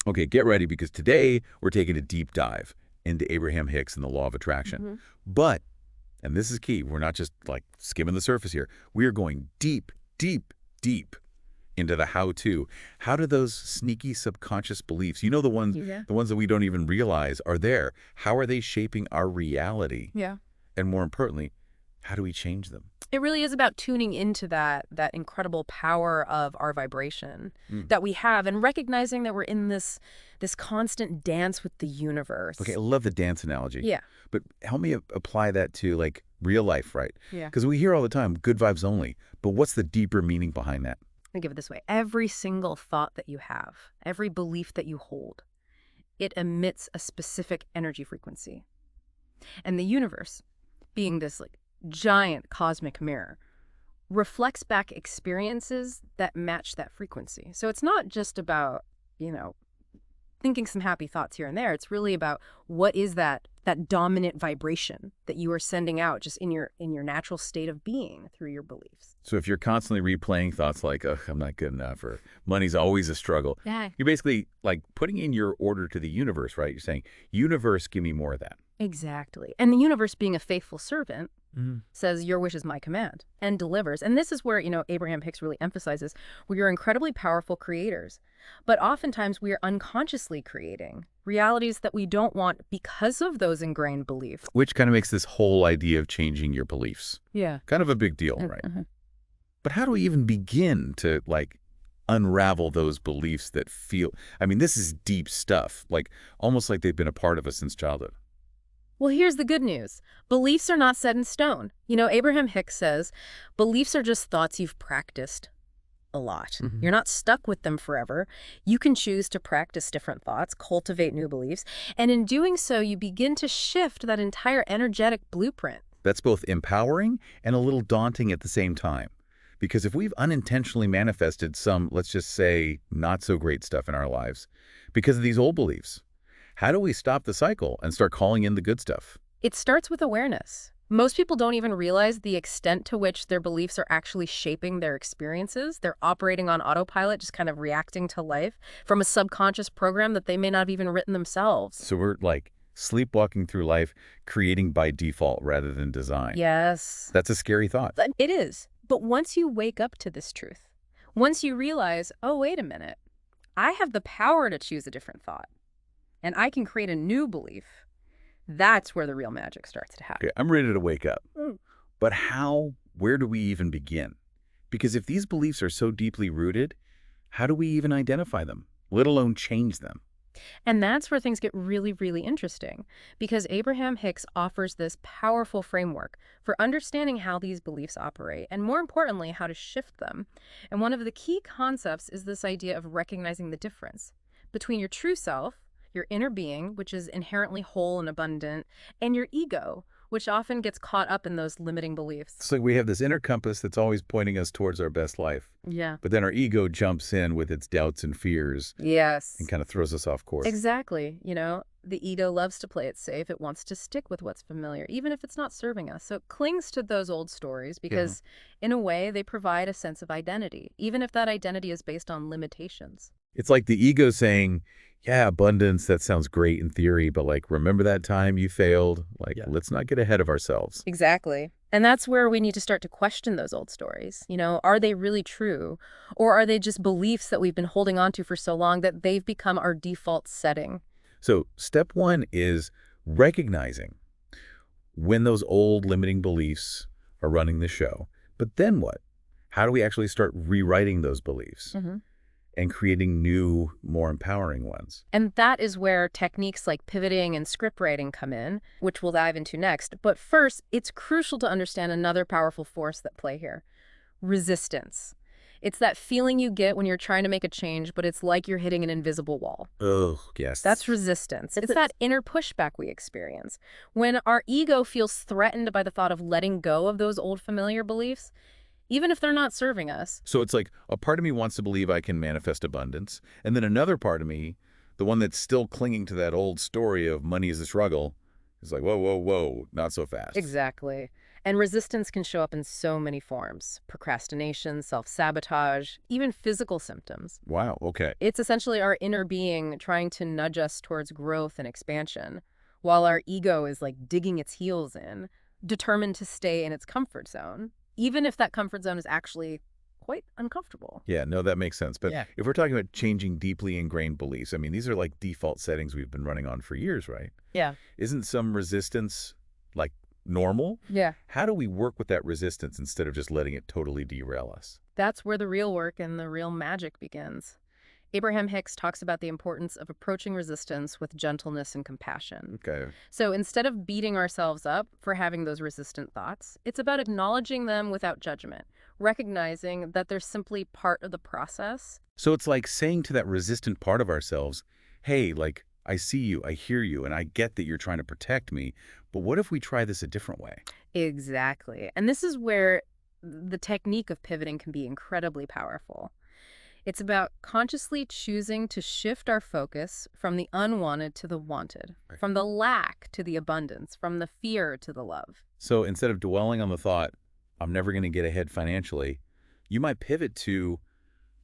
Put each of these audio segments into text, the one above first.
Okay, get ready because today we're taking a deep dive into Abraham Hicks and the law of attraction. But, and this is key, we're not just like skimming the surface here. We are going deep, deep, deep into the how-to. How do those sneaky subconscious beliefs, the ones, the ones that we don't even realize are there, how are they shaping our reality? Yeah. And more importantly, how do we change them? It really is about tuning into that incredible power of our vibration that we have and recognizing that we're in this constant dance with the universe. Okay, I love the dance analogy. Yeah. But help me apply that to like real life, right? Yeah. Because we hear all the time, good vibes only. But what's the deeper meaning behind that? Think of it this way. Every single thought that you have, every belief that you hold, it emits a specific energy frequency. And the universe, being this like giant cosmic mirror, reflects back experiences that match that frequency. So it's not just about, thinking some happy thoughts here and there. It's really about what is that dominant vibration that you are sending out just in your natural state of being through your beliefs. So if you're constantly replaying thoughts like, ugh, I'm not good enough, or money's always a struggle, you're basically like putting in your order to the universe, right? You're saying, universe, give me more of that. Exactly. And the universe, being a faithful servant, says, your wish is my command, and delivers. And this is where, Abraham Hicks really emphasizes, we are incredibly powerful creators. But oftentimes we are unconsciously creating realities that we don't want because of those ingrained beliefs. Which kind of makes this whole idea of changing your beliefs kind of a big deal, right? But how do we even begin to, like, unravel those beliefs that feel, this is deep stuff, like almost like they've been a part of us since childhood. Well, here's the good news. Beliefs are not set in stone. Abraham Hicks says, beliefs are just thoughts you've practiced a lot. You're not stuck with them forever. You can choose to practice different thoughts, cultivate new beliefs, and in doing so, you begin to shift that entire energetic blueprint. That's both empowering and a little daunting at the same time. Because if we've unintentionally manifested some, let's just say, not so great stuff in our lives because of these old beliefs, how do we stop the cycle and start calling in the good stuff? It starts with awareness. Most people don't even realize the extent to which their beliefs are actually shaping their experiences. They're operating on autopilot, just kind of reacting to life from a subconscious program that they may not have even written themselves. So we're like sleepwalking through life, creating by default rather than design. Yes. That's a scary thought. It is. But once you wake up to this truth, once you realize, oh, wait a minute, I have the power to choose a different thought, and I can create a new belief, that's where the real magic starts to happen. Okay, I'm ready to wake up. But where do we even begin? Because if these beliefs are so deeply rooted, how do we even identify them, let alone change them? And that's where things get really, really interesting, because Abraham Hicks offers this powerful framework for understanding how these beliefs operate, and more importantly, how to shift them. And one of the key concepts is this idea of recognizing the difference between your true self, your inner being, which is inherently whole and abundant, and your ego, which often gets caught up in those limiting beliefs. So we have this inner compass that's always pointing us towards our best life. Yeah. But then our ego jumps in with its doubts and fears. Yes. And kind of throws us off course. Exactly. The ego loves to play it safe. It wants to stick with what's familiar, even if it's not serving us. So it clings to those old stories because, in a way, they provide a sense of identity, even if that identity is based on limitations. It's like the ego saying, yeah, abundance, that sounds great in theory, but like, remember that time you failed? Like, let's not get ahead of ourselves. Exactly. And that's where we need to start to question those old stories. Are they really true? Or are they just beliefs that we've been holding on to for so long that they've become our default setting? So step one is recognizing when those old limiting beliefs are running the show. But then what? How do we actually start rewriting those beliefs? And creating new, more empowering ones? And that is where techniques like pivoting and script writing come in, which we'll dive into next. But first, it's crucial to understand another powerful force at play here: resistance. It's that feeling you get when you're trying to make a change, but it's like you're hitting an invisible wall. Oh, yes. That's resistance. It's that inner pushback we experience. When our ego feels threatened by the thought of letting go of those old familiar beliefs, even if they're not serving us. So it's like a part of me wants to believe I can manifest abundance, and then another part of me, the one that's still clinging to that old story of money is a struggle, is like, whoa, whoa, whoa, not so fast. Exactly. And resistance can show up in so many forms: procrastination, self-sabotage, even physical symptoms. Wow, okay. It's essentially our inner being trying to nudge us towards growth and expansion, while our ego is like digging its heels in, determined to stay in its comfort zone, even if that comfort zone is actually quite uncomfortable. Yeah, no, that makes sense. But Yeah. if we're talking about changing deeply ingrained beliefs, I mean, these are like default settings we've been running on for years, right? Yeah. Isn't some resistance like normal? Yeah. How do we work with that resistance instead of just letting it totally derail us? That's where the real work and the real magic begins. Abraham Hicks talks about the importance of approaching resistance with gentleness and compassion. Okay. So instead of beating ourselves up for having those resistant thoughts, it's about acknowledging them without judgment, recognizing that they're simply part of the process. So it's like saying to that resistant part of ourselves, hey, like, I see you, I hear you, and I get that you're trying to protect me, but what if we try this a different way? Exactly. And this is where the technique of pivoting can be incredibly powerful. It's about consciously choosing to shift our focus from the unwanted to the wanted, Right. from the lack to the abundance, from the fear to the love. So instead of dwelling on the thought, I'm never going to get ahead financially, you might pivot to,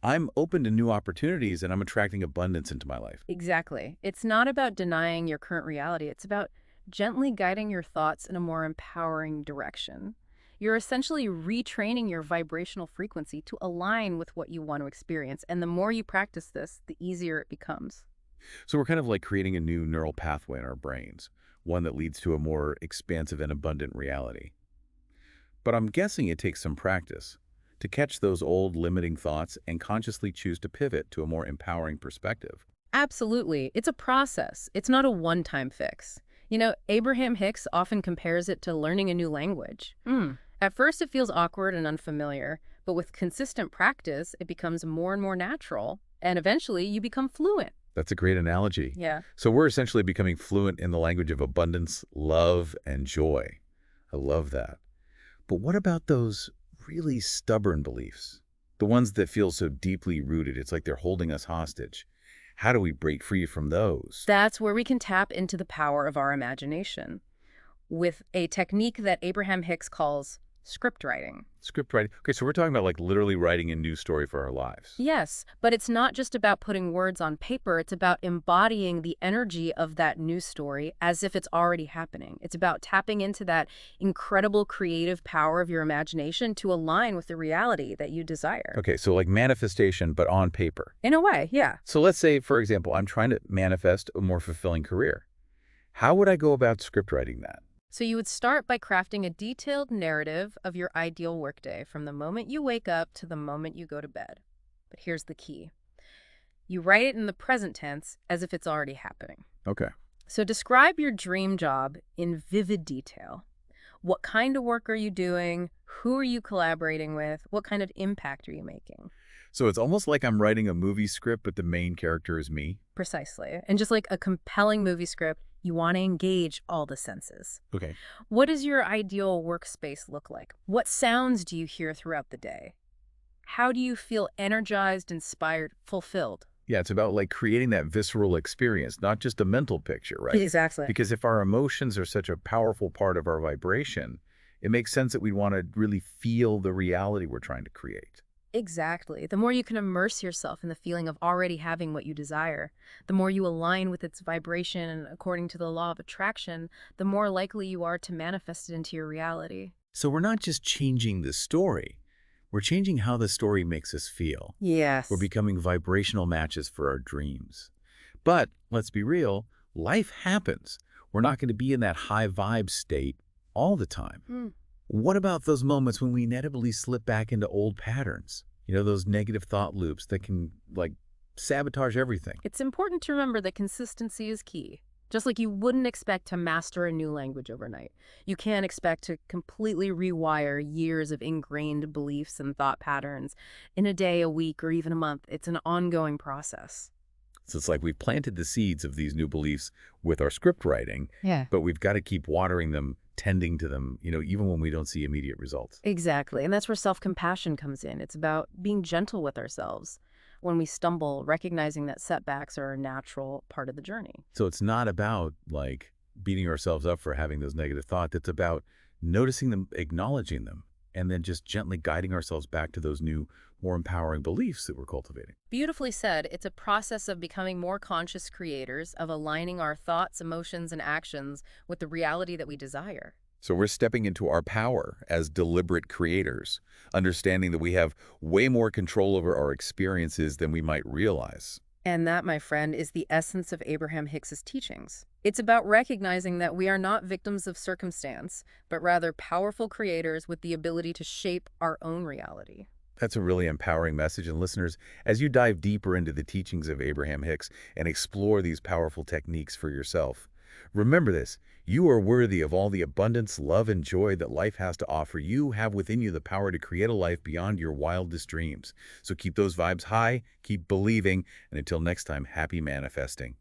I'm open to new opportunities and I'm attracting abundance into my life. Exactly. It's not about denying your current reality. It's about gently guiding your thoughts in a more empowering direction. You're essentially retraining your vibrational frequency to align with what you want to experience. And the more you practice this, the easier it becomes. So we're kind of like creating a new neural pathway in our brains, one that leads to a more expansive and abundant reality. But I'm guessing it takes some practice to catch those old limiting thoughts and consciously choose to pivot to a more empowering perspective. Absolutely. It's a process. It's not a one-time fix. You know, Abraham Hicks often compares it to learning a new language. At first, it feels awkward and unfamiliar, but with consistent practice, it becomes more and more natural, and eventually you become fluent. That's a great analogy. Yeah. So we're essentially becoming fluent in the language of abundance, love, and joy. I love that. But what about those really stubborn beliefs? The ones that feel so deeply rooted, it's like they're holding us hostage. How do we break free from those? That's where we can tap into the power of our imagination with a technique that Abraham Hicks calls script writing. Script writing. Okay, so we're talking about like literally writing a new story for our lives. Yes, but it's not just about putting words on paper. It's about embodying the energy of that new story as if it's already happening. It's about tapping into that incredible creative power of your imagination to align with the reality that you desire. Okay, so like manifestation, but on paper. In a way, yeah. So let's say, for example, I'm trying to manifest a more fulfilling career. How would I go about script writing that? So you would start by crafting a detailed narrative of your ideal workday from the moment you wake up to the moment you go to bed. But here's the key. You write it in the present tense as if it's already happening. Okay. So describe your dream job in vivid detail. What kind of work are you doing? Who are you collaborating with? What kind of impact are you making? So it's almost like I'm writing a movie script, but the main character is me. Precisely. And just like a compelling movie script, you want to engage all the senses. Okay. What does your ideal workspace look like? What sounds do you hear throughout the day? How do you feel energized, inspired, fulfilled? Yeah, it's about like creating that visceral experience, not just a mental picture, right? Exactly. Because if our emotions are such a powerful part of our vibration, it makes sense that we'd want to really feel the reality we're trying to create. Exactly. The more you can immerse yourself in the feeling of already having what you desire, the more you align with its vibration and according to the law of attraction, the more likely you are to manifest it into your reality. So we're not just changing the story. We're changing how the story makes us feel. Yes. We're becoming vibrational matches for our dreams. But let's be real, life happens. We're not going to be in that high vibe state all the time. What about those moments when we inevitably slip back into old patterns? You know, those negative thought loops that can, like, sabotage everything. It's important to remember that consistency is key. Just like you wouldn't expect to master a new language overnight, you can't expect to completely rewire years of ingrained beliefs and thought patterns in a day, a week, or even a month. It's an ongoing process. So it's like we've planted the seeds of these new beliefs with our script writing, Yeah. but we've got to keep watering them, tending to them, you know, even when we don't see immediate results. Exactly. And that's where self-compassion comes in. It's about being gentle with ourselves. When we stumble, recognizing that setbacks are a natural part of the journey. So it's not about, like, beating ourselves up for having those negative thoughts. It's about noticing them, acknowledging them, and then just gently guiding ourselves back to those new, more empowering beliefs that we're cultivating. Beautifully said. It's a process of becoming more conscious creators, of aligning our thoughts, emotions, and actions with the reality that we desire. So we're stepping into our power as deliberate creators, understanding that we have way more control over our experiences than we might realize. And that, my friend, is the essence of Abraham Hicks's teachings. It's about recognizing that we are not victims of circumstance, but rather powerful creators with the ability to shape our own reality. That's a really empowering message. And listeners, as you dive deeper into the teachings of Abraham Hicks and explore these powerful techniques for yourself, remember this: you are worthy of all the abundance, love, and joy that life has to offer. You have within you the power to create a life beyond your wildest dreams. So keep those vibes high, keep believing, and until next time, happy manifesting.